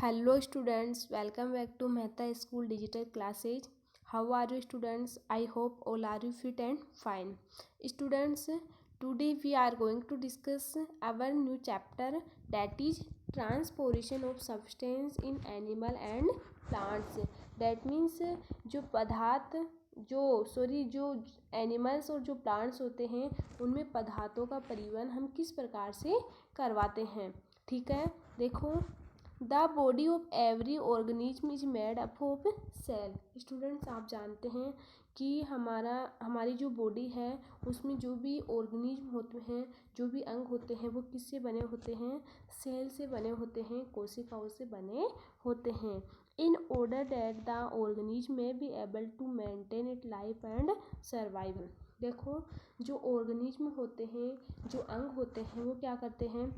Hello students, welcome back to Mehta School Digital Classes. How are you students? I hope all are you fit and fine. Students, today we are going to discuss our new chapter, that is transportation of substance in animal and plants. That means जो पदार्थ जो animals और जो plants होते हैं उनमें पदार्थों का परिवहन हम किस प्रकार से करवाते हैं। ठीक है, देखो, the body of every organism is made up of cell. Students, आप जानते हैं कि हमारी जो बॉडी है उसमें जो भी ऑर्गेनिज्म होते हैं, जो भी अंग होते हैं, वो किससे बने होते हैं? सेल से बने होते हैं, कोशिकाओं से बने होते हैं। In order that the organism में be able to maintain it life and survive. देखो, जो ऑर्गेनिज्म होते हैं, जो अंग होते हैं, वो क्या करते हैं?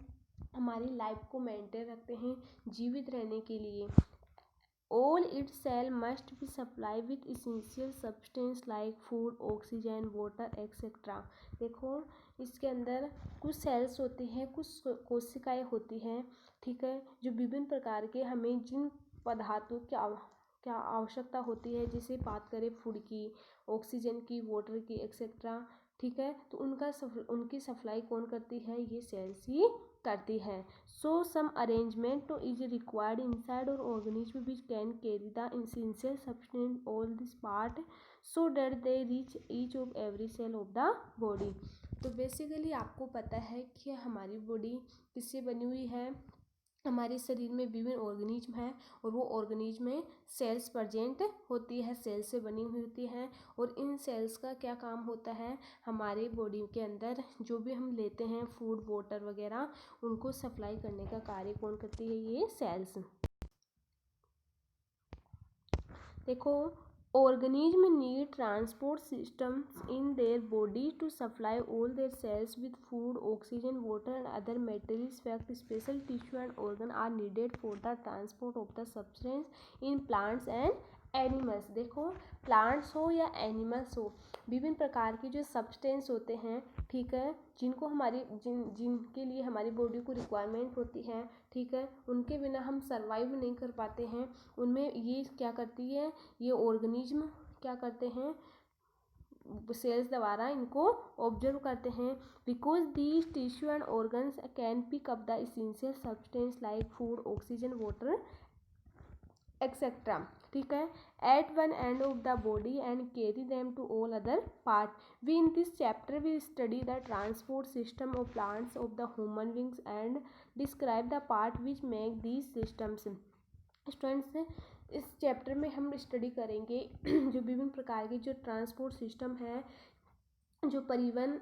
हमारी लाइफ को मेंटेन रखते हैं, जीवित रहने के लिए। All its cell must be supply with essential substance like food, oxygen, water etcetera. देखो, इसके अंदर कुछ सेल्स होती हैं, कुछ कोशिकाएं होती हैं, ठीक है, जो विभिन्न प्रकार के हमें जिन पदार्थों की क्या आवश्यकता होती है, जैसे बात करें फूड की, ऑक्सीजन की, वाटर की एक्सेट्रा, ठीक है, तो उनकी सप्लाई कौन करती है? ये सेल्स ही करती है। So some arrangement is required inside और organism which can carry the essential substance all this part so that they reach each of every cell of the body. तो बेसिकली आपको पता है कि हमारी बॉडी किससे बनी हुई है? हमारे शरीर में विभिन्न ऑर्गेनिज्म है और वो ऑर्गेनिज्म में सेल्स प्रेजेंट होती है, सेल्स से बनी हुई होती है। और इन सेल्स का क्या काम होता है? हमारे बॉडी के अंदर जो भी हम लेते हैं फूड, वाटर वगैरह, उनको सप्लाई करने का कार्य कौन करती है? ये सेल्स। देखो, organism need transport systems in their body to supply all their cells with food, oxygen, water and other materials. Fact, special tissue and organ are needed for the transport of the substance in plants and animals. देखो, plants हो या animals हो, विभिन्न प्रकार के जो substance होते हैं, ठीक है, जिनके लिए हमारी बॉडी को रिक्वायरमेंट होती है, ठीक है, उनके बिना हम सर्वाइव नहीं कर पाते हैं। उनमें ये क्या करती है? ये ऑर्गेनिज्म क्या करते हैं? सेल्स द्वारा इनको ऑब्जर्व करते हैं। Because these tissue and organs can pick up the essential substance like food, oxygen, water etcetera, ठीक है, at one end of the body and carry them to all other part. We in this chapter we study the transport system of plants of the human beings and describe the part which make these systems. Students, इस chapter में हम study करेंगे जो विभिन्न प्रकार के जो transport system है, जो परिवहन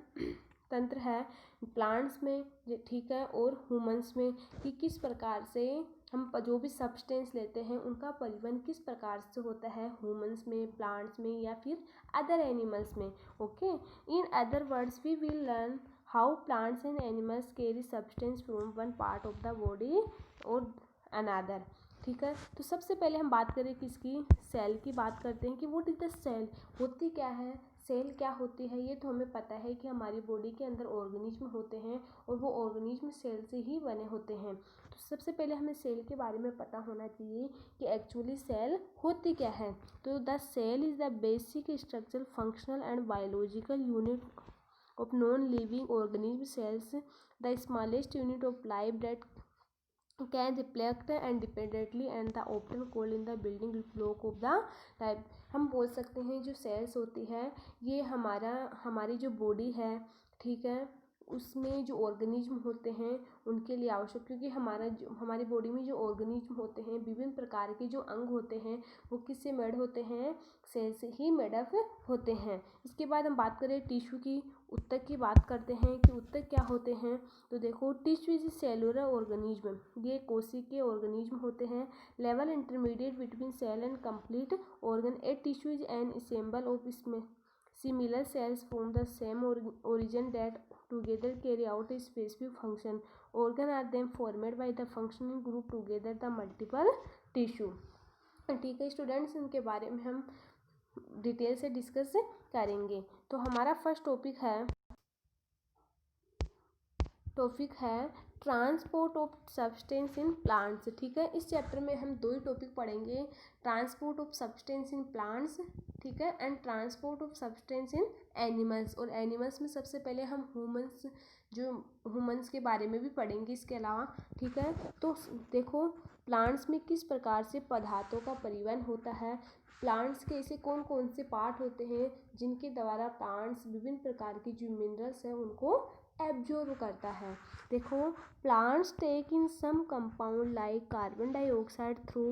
तंत्र है प्लांट्स में, ठीक है, और ह्यूमंस में, कि किस प्रकार से हम जो भी सब्सटेंस लेते हैं उनका परिवहन किस प्रकार से होता है ह्यूमंस में, प्लांट्स में या फिर अदर एनिमल्स में। Okay, in other words we will learn how plants and animals carry substance from one part of the body और अनदर। ठीक है, तो सबसे पहले हम बात करें किसकी? सेल की बात करते हैं कि व्हाट इज द सेल, होती क्या है, सेल क्या होती है। ये तो हमें पता है कि हमारी बॉडी के अंदर ऑर्गेनिज्म होते हैं और वो ऑर्गेनिज्म सेल से ही बने होते हैं। तो सबसे पहले हमें सेल के बारे में पता होना चाहिए कि एक्चुअली सेल होती क्या है। तो the cell is the basic structural, functional and biological unit of non living organism. Cells the smallest unit of life that can reflect independently and the often called in the building block of the type। हम बोल सकते हैं जो sales होती है ये हमारी जो बॉडी है, ठीक है, उसमें जो ऑर्गेनिज्म होते हैं उनके लिए आवश्यक, क्योंकि हमारी बॉडी में जो ऑर्गेनिज्म होते हैं, विभिन्न प्रकार के जो अंग होते हैं, वो किससे मेड होते हैं? सेल से ही मेडअप होते हैं। इसके बाद हम बात करें टिश्यू की, ऊतक की बात करते हैं कि ऊतक क्या होते हैं। तो देखो, टिश्यू इज सेलुलर ऑर्गेनिज्म, ये कोशिकीय ऑर्गेनिज्म होते हैं। Level intermediate between cell and complete organ. A tissue is an assemble of similar cells from the same origin that together carry out a specific function. Organ are then formed by the functioning group together the multiple tissue। ठीक है students, इनके बारे में हम detail से discuss करेंगे। तो हमारा फर्स्ट टॉपिक है transport of substance in plants, ठीक है। इस चैप्टर में हम दो ही टॉपिक पढ़ेंगे, transport of substance in plants, ठीक है, and transport of substance in animals. और एनिमल्स में सबसे पहले हम ह्यूमंस के बारे में भी पढ़ेंगे इसके अलावा, ठीक है। तो देखो प्लांट्स में किस प्रकार से पदार्थों का परिवहन होता है, प्लांट्स के ऐसे कौन कौन से पार्ट होते हैं जिनके द्वारा प्लांट्स विभिन्न प्रकार की जो मिनरल्स हैं उनको एब्जॉर्ब करता है। देखो plants take in some compound like carbon dioxide through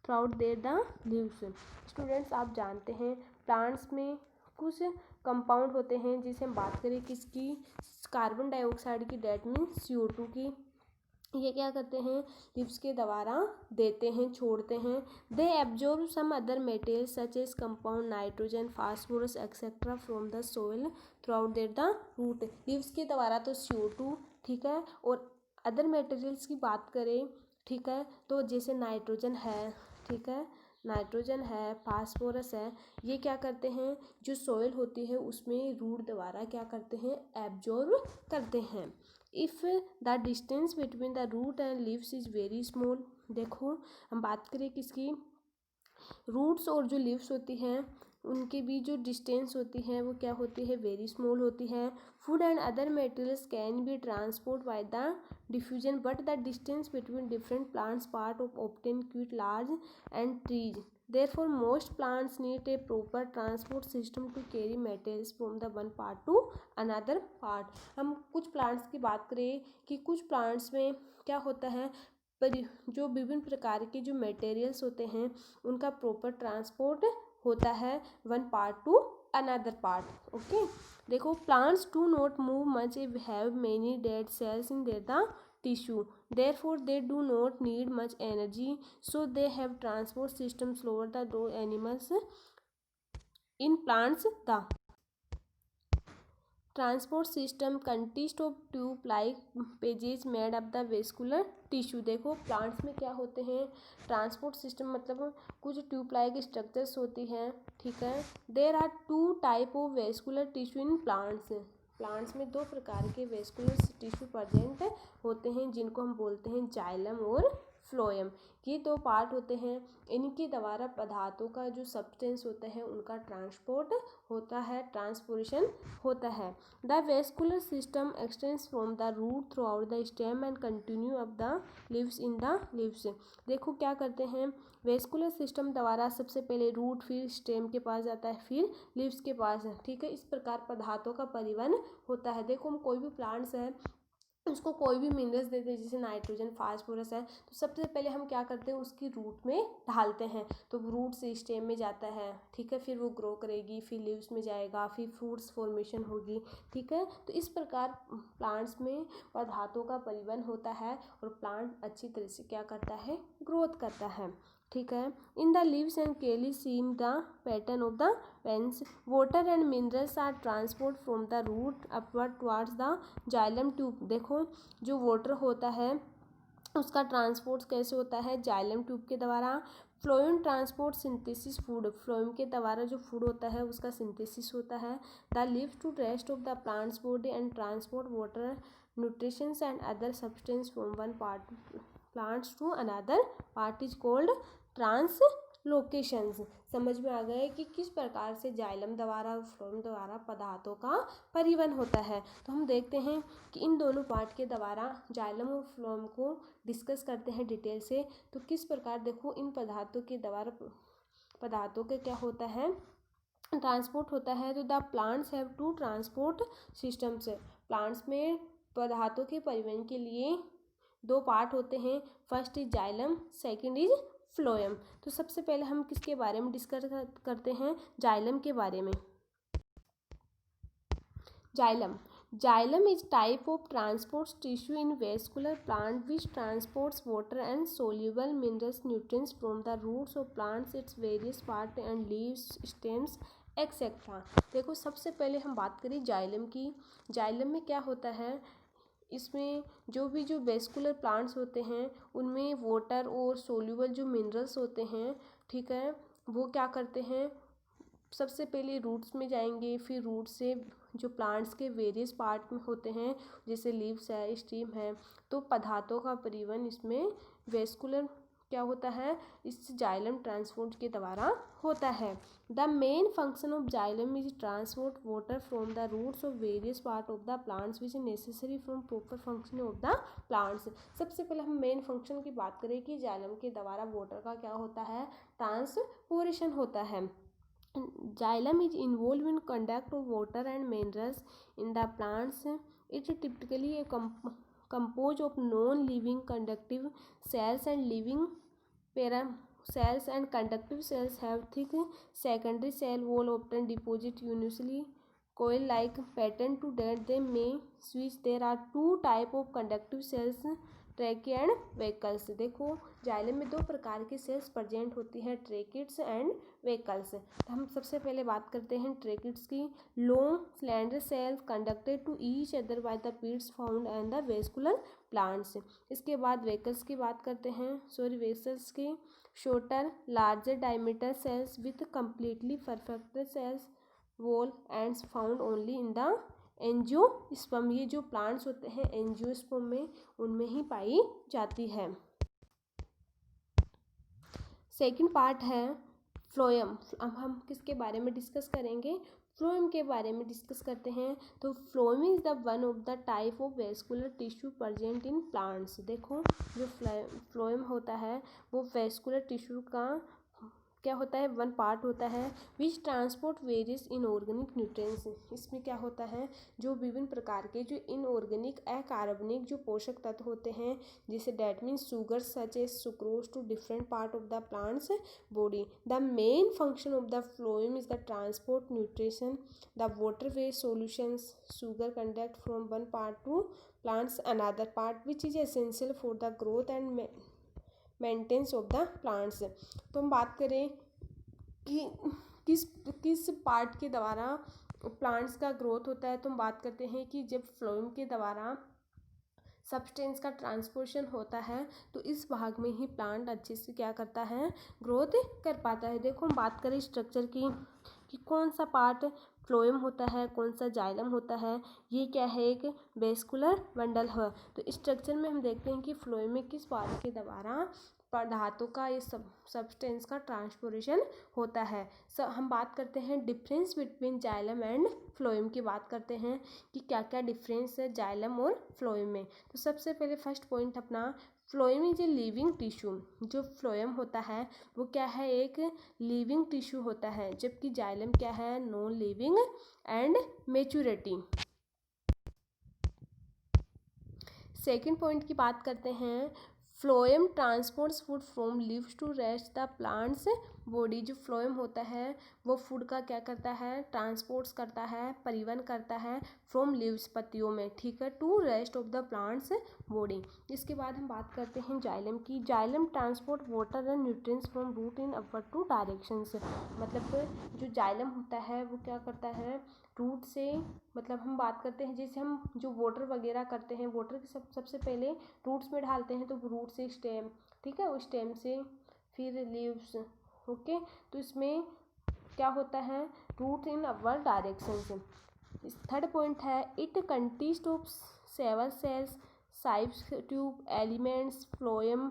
out their the leaves. Students आप जानते हैं प्लांट्स में कुछ कंपाउंड होते हैं, जिसे हम बात करें किसकी, कार्बन डाइऑक्साइड की, डेट मीन्स CO2 की, ये क्या करते हैं लिव्स के द्वारा देते हैं, छोड़ते हैं। They absorb some other material such as compound nitrogen phosphorus etcetera from the soil throughout their the root. Leaves के द्वारा तो CO2, ठीक है, और अदर मटेरियल्स की बात करें, ठीक है, तो जैसे नाइट्रोजन है, ठीक है, नाइट्रोजन है, फास्फोरस है, ये क्या करते हैं जो सॉइल होती है उसमें रूट द्वारा क्या करते हैं एब्जॉर्ब करते हैं। If the distance between the root and leaves is very small, देखो हम बात करें किसकी, रूट्स और जो लीव्स होती हैं उनके बीच जो डिस्टेंस होती है वो क्या होती है, वेरी स्मॉल होती है। Food and other materials can be transport by the diffusion but the distance between different plants part of obtain quit large and trees. Therefore, most plants need a proper transport system to carry materials from the one part to another part। हम कुछ plants की बात करें कि कुछ plants में क्या होता है, पर जो विभिन्न प्रकार के जो मटेरियल्स होते हैं उनका प्रॉपर ट्रांसपोर्ट होता है one part to another part. Okay, देखो plants do not move much, have many dead cells in there the tissue, therefore they do not need much energy, so they have transport systems lower the those animals in plants. The transport system consist of tube like pages made up the vascular tissue. देखो plants में क्या होते हैं transport system, मतलब कुछ tube like structures होती हैं, ठीक है। There are 2 type of vascular tissue in plants. Plants में 2 प्रकार के वेस्कुलर टिश्यू प्रेजेंट होते हैं जिनको हम बोलते हैं जाइलम और फ्लोएम। ये 2 पार्ट होते हैं, इनके द्वारा पदार्थों का जो सब्सटेंस होता है उनका ट्रांसपोर्ट होता है, ट्रांसपोर्टेशन होता है। The vascular system extends from the root throughout the stem and continue up the leaves in the leaves. देखो क्या करते हैं वेस्कुलर सिस्टम द्वारा सबसे पहले रूट, फिर स्टेम के पास जाता है, फिर लीव्स के पास है, ठीक है। इस प्रकार पदार्थों का परिवहन होता है। देखो हम कोई भी प्लांट्स है उसको कोई भी मिनरल्स देते हैं जैसे नाइट्रोजन फास्फोरस है, तो सबसे पहले हम क्या करते हैं उसकी रूट में ढालते हैं, तो रूट से स्टेम में जाता है, ठीक है, फिर वो ग्रो करेगी, फिर लीव्स में जाएगा, फिर फ्रूट्स फॉर्मेशन होगी, ठीक है। तो इस प्रकार प्लांट्स में पदार्थों का परिवहन होता है और प्लांट अच्छी तरह से क्या करता है ग्रोथ करता है, ठीक है। In the leaves and clearly seen the pattern of the veins, water and minerals are transport from the root upward towards the xylem tube. देखो जो वाटर होता है उसका ट्रांसपोर्ट कैसे होता है जाइलम ट्यूब के द्वारा। Phloem transport synthesis food, phloem के द्वारा जो फूड होता है उसका सिंथेसिस होता है। The leaves to rest of the plants body and transport water nutritions and other substance from one part plants to another part is called translocations. समझ में आ गया कि किस प्रकार से जाइलम द्वारा और फ्लोएम द्वारा पदार्थों का परिवहन होता है। तो हम देखते हैं कि इन दोनों पार्ट के द्वारा जाइलम और फ्लोएम को डिस्कस करते हैं डिटेल से। तो किस प्रकार देखो इन पदार्थों के द्वारा पदार्थों के क्या होता है ट्रांसपोर्ट होता है। तो the plants have 2 transport systems. Plants में पदार्थों के परिवहन के लिए 2 पार्ट होते हैं, first is xylem, second is phloem. तो सबसे पहले हम किसके बारे में डिस्कस करते हैं जाइलम के बारे में। Xylem is type of transport tissue in vascular plant which transports water and soluble minerals nutrients from the roots of plants its various part and leaves stems etcetera. देखो सबसे पहले हम बात करें जाइलम की। जाइलम में क्या होता है, इसमें जो वेस्कुलर प्लांट्स होते हैं उनमें वाटर और सोल्यूबल जो मिनरल्स होते हैं, ठीक है, वो क्या करते हैं सबसे पहले रूट्स में जाएंगे, फिर रूट से जो प्लांट्स के वेरियस पार्ट में होते हैं, जैसे लीव्स है, स्टीम है, तो पदार्थों का परिवहन इसमें वेस्कुलर क्या होता है, इस जाइलम ट्रांसपोर्ट के द्वारा होता है। The main function of xylem is transport water from the roots of various part of the plants which is necessary from proper function of the plants. सबसे पहले हम मेन फंक्शन की बात करें कि जाइलम के द्वारा वाटर का क्या होता है, ट्रांसपोर्टेशन होता है। Xylem is involved in conduct of water and minerals in the plants. It is typically a composed of non-living conductive cells and living cells, and conductive cells have thick secondary cell wall often deposit unusually coil-like pattern to that they may switch. There are two type of conductive cells, trachea and vehicles. देखो xylem में दो प्रकार की cells present होती हैं, tracheids and vehicles. तो हम सबसे पहले बात करते हैं ट्रैकिड्स की। Long slender cells conducted to each other by the pits found and the vascular plants. इसके बाद वेकल्स की बात करते हैं, वेसल्स की। Shorter larger diameter cells with completely perfect cells wall ends found only in the angiosperm. ये जो plants होते हैं एंजियोस्पर्म में, उनमें ही पाई जाती है। सेकंड पार्ट है फ्लोएम। अब हम किसके बारे में डिस्कस करेंगे, फ्लोएम के बारे में डिस्कस करते हैं। तो phloem is the one of the type of vascular tissue present in plants. देखो जो फ्लोएम होता है वो वेस्कुलर टिश्यू का क्या होता है, वन पार्ट होता है, विच ट्रांसपोर्ट वेरियस इनऑर्गेनिक न्यूट्रिएंट्स। इसमें क्या होता है, जो विभिन्न प्रकार के जो इनऑर्गेनिक अकार्बनिक जो पोषक तत्व होते हैं, जैसे that means sugar such as sucrose to different part of the plants body. The main function of the phloem is the transport nutrition the water ways solutions sugar conduct from one part to plants another part which is essential for the growth and maintenance of the plants. तो हम बात करें कि किस part के द्वारा plants का growth होता है, तो हम बात करते हैं कि जब फ्लोएम के द्वारा सब्सटेंस का ट्रांसपोर्शन होता है तो इस भाग में ही प्लांट अच्छे से क्या करता है, ग्रोथ कर पाता है। देखो हम बात करें स्ट्रक्चर की कि कौन सा पार्ट फ्लोएम होता है, कौन सा जाइलम होता है। ये क्या है, एक वेस्कुलर बंडल है। तो स्ट्रक्चर में हम देखते हैं कि फ्लोएम में किस पार्ट के द्वारा पदार्थों का ये सब्सटेंस का ट्रांसपोर्टेशन होता है। हम बात करते हैं difference between xylem and phloem की बात करते हैं कि क्या क्या डिफरेंस है जाइलम और फ्लोएम में। तो सबसे पहले फर्स्ट पॉइंट अपना, phloem is a living tissue. जो फ्लोएम होता है वो क्या है, एक लिविंग टिश्यू होता है, जबकि जाइलम क्या है, non living and maturity. Second point की बात करते हैं, phloem transports food from leaves to rest the plants body. जो फ्लोएम होता है वो फूड का क्या करता है, ट्रांसपोर्ट्स करता है, परिवहन करता है फ्रॉम लीव्स पत्तियों में, ठीक है, to rest of the plants body. इसके बाद हम बात करते हैं जाइलम की। Xylem transport water and nutrients from root in upward to directions. मतलब जो जाइलम होता है वो क्या करता है, रूट से, मतलब हम बात करते हैं जैसे हम जो वाटर वगैरह करते हैं, वाटर के सबसे पहले रूट्स में डालते हैं, तो रूट से स्टेम, ठीक है, उस स्टेम से फिर लीव्स, ओके। तो इसमें क्या होता है, रूट इन अपवर्ड डायरेक्शन से। थर्ड पॉइंट है, it consist of sieve cells, साइप्स ट्यूब एलिमेंट्स, फ्लोएम,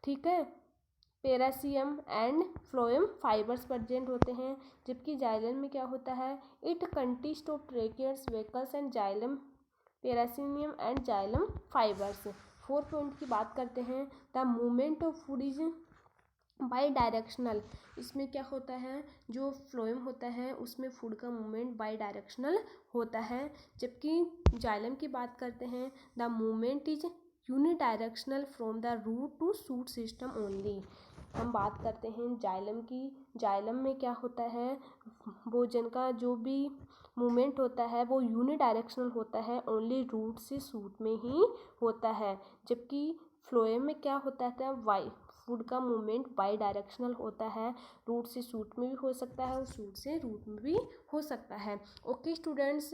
ठीक है, parenchyma and phloem fibres present होते हैं। जबकि जाइलम में क्या होता है, it consist of tracheids, vessels and xylem, parenchyma and xylem fibres. Fourth point की बात करते हैं, the movement of food is bidirectional. इसमें क्या होता है, जो फ्लोएम होता है उसमें फूड का मूवमेंट बाई डायरेक्शनल होता है। जबकि जाइलम की बात करते हैं, the movement is unidirectional from the root to shoot system only. हम बात करते हैं जाइलम की। जाइलम में क्या होता है, भोजन का जो भी मूवमेंट होता है वो यूनिडायरेक्शनल होता है, ओनली रूट से शूट में ही होता है। जबकि फ्लोएम में क्या होता है, वाई फूड का मूवमेंट बाई डायरेक्शनल होता है, रूट से शूट में भी हो सकता है और शूट से रूट में भी हो सकता है। ओके स्टूडेंट्स,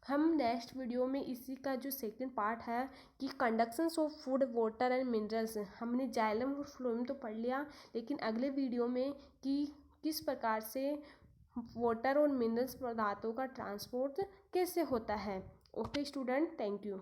हम नेक्स्ट वीडियो में इसी का जो सेकंड पार्ट है कि conductions of food water and minerals, हमने जाइलम और फ्लोएम तो पढ़ लिया, लेकिन अगले वीडियो में कि किस प्रकार से वाटर और मिनरल्स पदार्थों का ट्रांसपोर्ट कैसे होता है। Okay student, thank you.